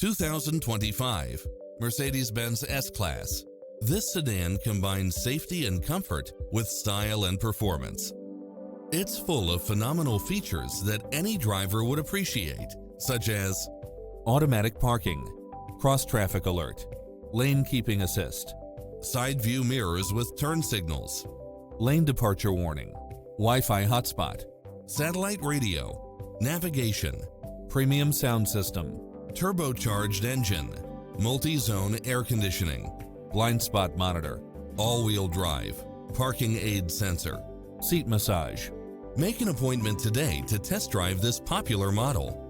2025 Mercedes-Benz S-Class. This sedan combines safety and comfort with style and performance. It's full of phenomenal features that any driver would appreciate, such as automatic parking, cross-traffic alert, lane keeping assist, side view mirrors with turn signals, lane departure warning, Wi-Fi hotspot, satellite radio, navigation, premium sound system, turbocharged engine, multi-zone air conditioning, blind spot monitor, all-wheel drive, parking aid sensor, seat massage. Make an appointment today to test drive this popular model.